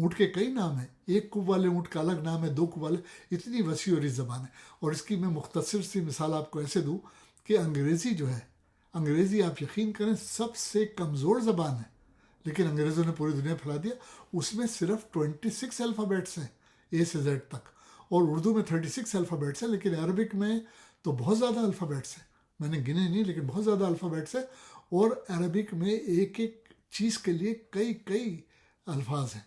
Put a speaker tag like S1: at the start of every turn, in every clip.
S1: اونٹ کے کئی نام ہیں، ایک کوب والے اونٹ کا الگ نام ہے، دو کوب والے، اتنی وسیع اور زبان ہے. اور اس کی میں مختصر سی مثال آپ کو ایسے دوں کہ انگریزی جو ہے، انگریزی آپ یقین کریں سب سے کمزور زبان ہے، لیکن انگریزوں نے پوری دنیا پھیلا دیا. اس میں صرف 26 الفابیٹس ہیں اے سے زیڈ تک، اور اردو میں 36 الفابیٹس ہیں، لیکن عربک میں تو بہت زیادہ الفابیٹس ہیں. میں نے گنے نہیں لیکن بہت زیادہ الفابیٹس ہیں. اور عربک میں ایک ایک چیز کے لیے کئی الفاظ ہیں،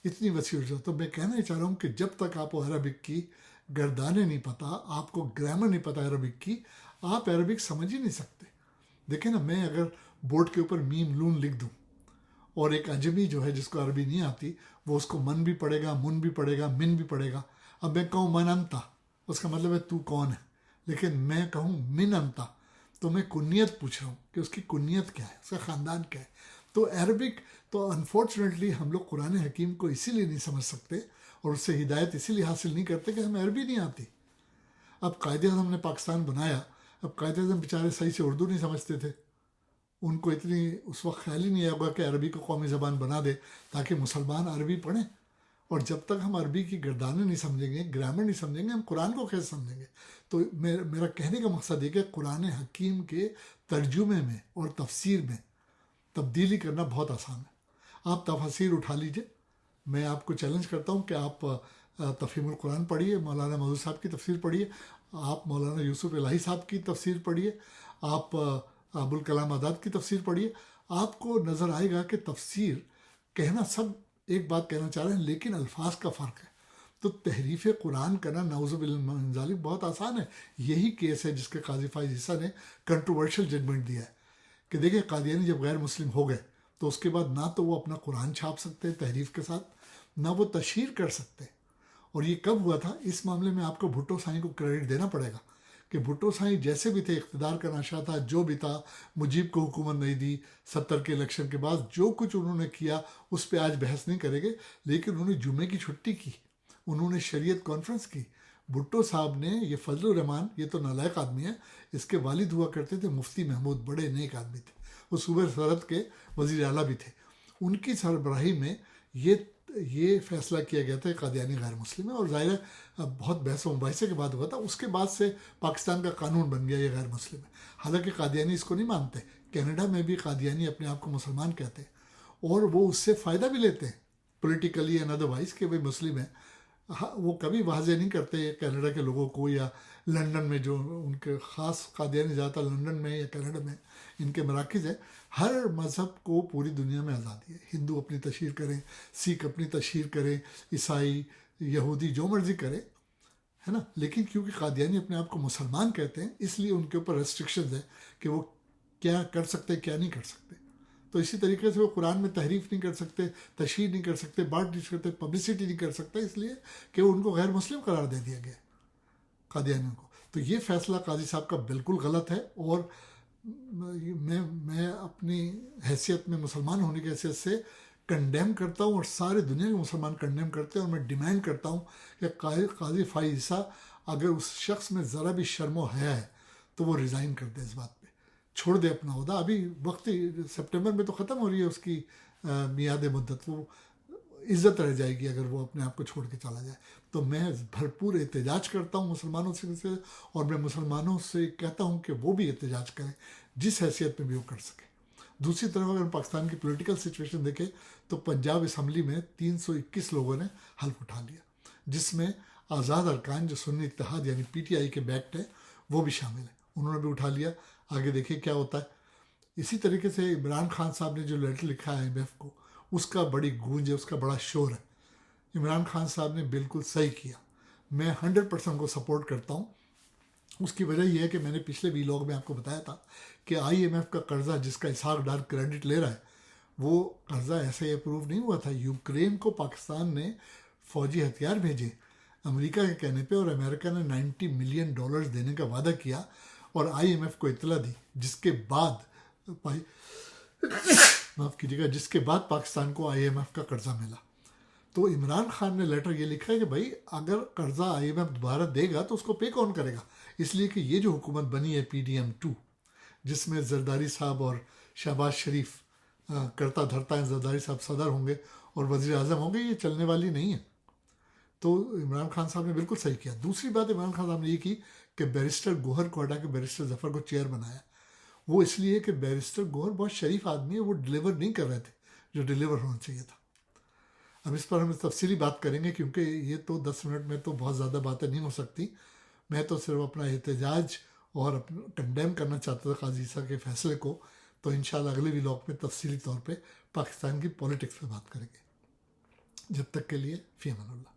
S1: اتنی وسیع جو. تو میں کہنا ہی چاہ رہا ہوں کہ جب تک آپ کو عربک کی گردانیں نہیں پتہ، آپ کو گرامر نہیں پتہ عربک کی، آپ عربک سمجھ ہی نہیں سکتے. دیکھیں نا، میں اگر بورڈ کے اوپر میم لون لکھ دوں اور ایک اجمی جو ہے جس کو عربی نہیں آتی وہ اس کو من بھی پڑھے گا، من بھی پڑھے گا، من بھی پڑھے گا. اب میں کہوں من انتا، اس کا مطلب ہے تو کون ہے، لیکن میں کہوں من انتا تو میں کنیت پوچھ رہا ہوں کہ اس کی کنیت کیا ہے، اس کا خاندان کیا ہے. تو عربک تو انفارچونیٹلی ہم لوگ قرآن حکیم کو اسی لیے نہیں سمجھ سکتے اور اس سے ہدایت اسی لیے حاصل نہیں کرتے کہ ہمیں عربی نہیں آتی. اب قائد اعظم نے پاکستان بنایا، اب قائد اعظم بیچارے صحیح سے اردو نہیں سمجھتے تھے، ان کو اتنی اس وقت خیال ہی نہیں آئے گا کہ عربی کو قومی زبان بنا دے تاکہ مسلمان عربی پڑھیں. اور جب تک ہم عربی کی گردانیں نہیں سمجھیں گے، گرامر نہیں سمجھیں گے، ہم قرآن کو کیسے سمجھیں گے؟ تو میرا کہنے کا مقصد یہ کہ قرآن حکیم کے ترجمے میں اور تفسیر میں تبدیلی کرنا بہت آسان ہے. آپ تفاسیر اٹھا لیجئے، میں آپ کو چیلنج کرتا ہوں کہ آپ تفہیم القرآن پڑھیے، مولانا مودود صاحب کی تفسیر پڑھیے، آپ مولانا یوسف الہی صاحب کی تفسیر پڑھیے، آپ ابوالکلام آزاد کی تفسیر پڑھیے. آپ کو نظر آئے گا کہ تفسیر کہنا سب ایک بات کہنا چاہ رہے ہیں لیکن الفاظ کا فرق ہے. تو تحریف قرآن کرنا نعوذ باللہ من ذالک بہت آسان ہے. یہی کیس ہے جس کے قاضی فائز عیسیٰ نے کنٹروورشل ججمنٹ دیا ہے کہ دیکھیں قادیانی جب غیر مسلم ہو گئے تو اس کے بعد نہ تو وہ اپنا قرآن چھاپ سکتے تحریف کے ساتھ، نہ وہ تشہیر کر سکتے. اور یہ کب ہوا تھا؟ اس معاملے میں آپ کو بھٹو سائیں کو کریڈٹ دینا پڑے گا کہ بھٹو سائیں جیسے بھی تھے، اقتدار کا نشہ تھا، جو بھی تھا، مجیب کو حکومت نہیں دی 70 کے الیکشن کے بعد، جو کچھ انہوں نے کیا اس پہ آج بحث نہیں کریں گے، لیکن انہوں نے جمعے کی چھٹی کی، انہوں نے شریعت کانفرنس کی. بھٹو صاحب نے، یہ فضل الرحمان، یہ تو نالائق آدمی ہے، اس کے والد ہوا کرتے تھے مفتی محمود، بڑے نیک آدمی تھے، وہ صوبہ سرحد کے وزیر اعلیٰ بھی تھے. ان کی سربراہی میں یہ فیصلہ کیا گیا تھا کہ قادیانی غیر مسلم ہے، اور ظاہر ہے بہت بحث و مباحثے کے بعد ہوا تھا. اس کے بعد سے پاکستان کا قانون بن گیا یہ غیر مسلم ہے. حالانکہ قادیانی اس کو نہیں مانتے، کینیڈا میں بھی قادیانی اپنے آپ کو مسلمان کہتے ہیں اور وہ اس سے فائدہ بھی لیتے ہیں پولیٹیکلی اینڈ ادروائز کہ وہ مسلم ہیں. وہ کبھی واضح نہیں کرتے کینیڈا کے لوگوں کو، یا لنڈن میں جو ان کے خاص قادیانی زیادہ لنڈن میں یا کینیڈا میں ان کے مراکز ہیں. ہر مذہب کو پوری دنیا میں آزادی ہے، ہندو اپنی تشہیر کریں، سکھ اپنی تشہیر کریں، عیسائی، یہودی جو مرضی کرے، ہے نا. لیکن کیونکہ قادیانی اپنے آپ کو مسلمان کہتے ہیں اس لیے ان کے اوپر ریسٹرکشنز ہیں کہ وہ کیا کر سکتے کیا نہیں کر سکتے. تو اسی طریقے سے وہ قرآن میں تحریف نہیں کر سکتے، تشہیر نہیں کر سکتے، بانٹ نہیں کر سکتے، پبلسٹی نہیں کر سکتے، اس لیے کہ ان کو غیر مسلم قرار دے دیا گیا قادیانیوں کو. تو یہ فیصلہ قاضی صاحب کا بالکل غلط ہے، اور میں اپنی حیثیت میں، مسلمان ہونے کی حیثیت سے کنڈیم کرتا ہوں، اور سارے دنیا کے مسلمان کنڈیم کرتے ہیں. اور میں ڈیمانڈ کرتا ہوں کہ قاضی فائز عیسیٰ اگر اس شخص میں ذرا بھی شرم و حیا ہے تو وہ ریزائن کر دے، اس بات پہ چھوڑ دے اپنا عہدہ. ابھی وقت سپٹمبر میں تو ختم ہو رہی ہے اس کی میعاد مدت، وہ عزت رہ جائے گی اگر وہ اپنے آپ کو چھوڑ کے چلا جائے. تو میں بھرپور احتجاج کرتا ہوں مسلمانوں سے، اور میں مسلمانوں سے کہتا ہوں کہ وہ بھی احتجاج کریں جس حیثیت میں بھی وہ کر سکیں. دوسری طرف اگر پاکستان کی پولیٹیکل سچویشن دیکھیں تو پنجاب اسمبلی میں 321 لوگوں نے حلف اٹھا لیا، جس میں آزاد ارکان جو سنی اتحاد یعنی پی ٹی آئی کے بیکٹ ہیں وہ بھی شامل ہیں، انہوں نے بھی اٹھا لیا. آگے دیکھیں کیا ہوتا ہے. اسی طریقے سے عمران خان صاحب نے جو لیٹر لکھا ہے IMF کو، اس کا بڑی گونج ہے، اس کا بڑا شور ہے. عمران خان صاحب نے بالکل صحیح کیا، میں 100% کو سپورٹ کرتا ہوں. اس کی وجہ یہ ہے کہ میں نے پچھلے ویلاگ میں آپ کو بتایا تھا کہ IMF کا قرضہ جس کا اسحاق ڈار کریڈٹ لے رہا ہے، وہ قرضہ ایسے ہی اپروو نہیں ہوا تھا. یوکرین کو پاکستان نے فوجی ہتھیار بھیجے امریکہ کے کہنے پہ، اور امریکہ نے $90 ملین دینے کا وعدہ کیا اور IMF کو اطلاع دی، جس کے بعد معاف کیجیے گا، جس کے بعد پاکستان کو IMF کا قرضہ ملا. تو عمران خان نے لیٹر یہ لکھا ہے کہ بھائی اگر قرضہ IMF دوبارہ دے گا تو اس کو پے کون کرے گا؟ اس لیے کہ یہ جو حکومت بنی ہے PDM2، جس میں زرداری صاحب اور شہباز شریف کرتا دھرتا ہیں، زرداری صاحب صدر ہوں گے اور وزیر اعظم ہوں گے، یہ چلنے والی نہیں ہے. تو عمران خان صاحب نے بالکل صحیح کیا. دوسری بات عمران خان صاحب نے یہ کی کہ بیرسٹر گوہر کو ہٹا کے بیرسٹر ظفر کو چیئر بنایا. وہ اس لیے کہ بیرسٹر گوہر بہت شریف آدمی ہے، وہ ڈلیور نہیں کر رہے تھے جو ڈلیور ہونا چاہیے تھا. اب اس پر ہم تفصیلی بات کریں گے کیونکہ یہ تو 10 منٹ میں تو بہت زیادہ باتیں نہیں ہو سکتی. میں تو صرف اپنا احتجاج اور کنڈیم کرنا چاہتا تھا قاضی عیسیٰ کے فیصلے کو. تو انشاءاللہ اگلے ولاگ میں تفصیلی طور پہ پاکستان کی پولیٹکس پہ بات کریں گے. جب تک کے لیے فی امان اللہ.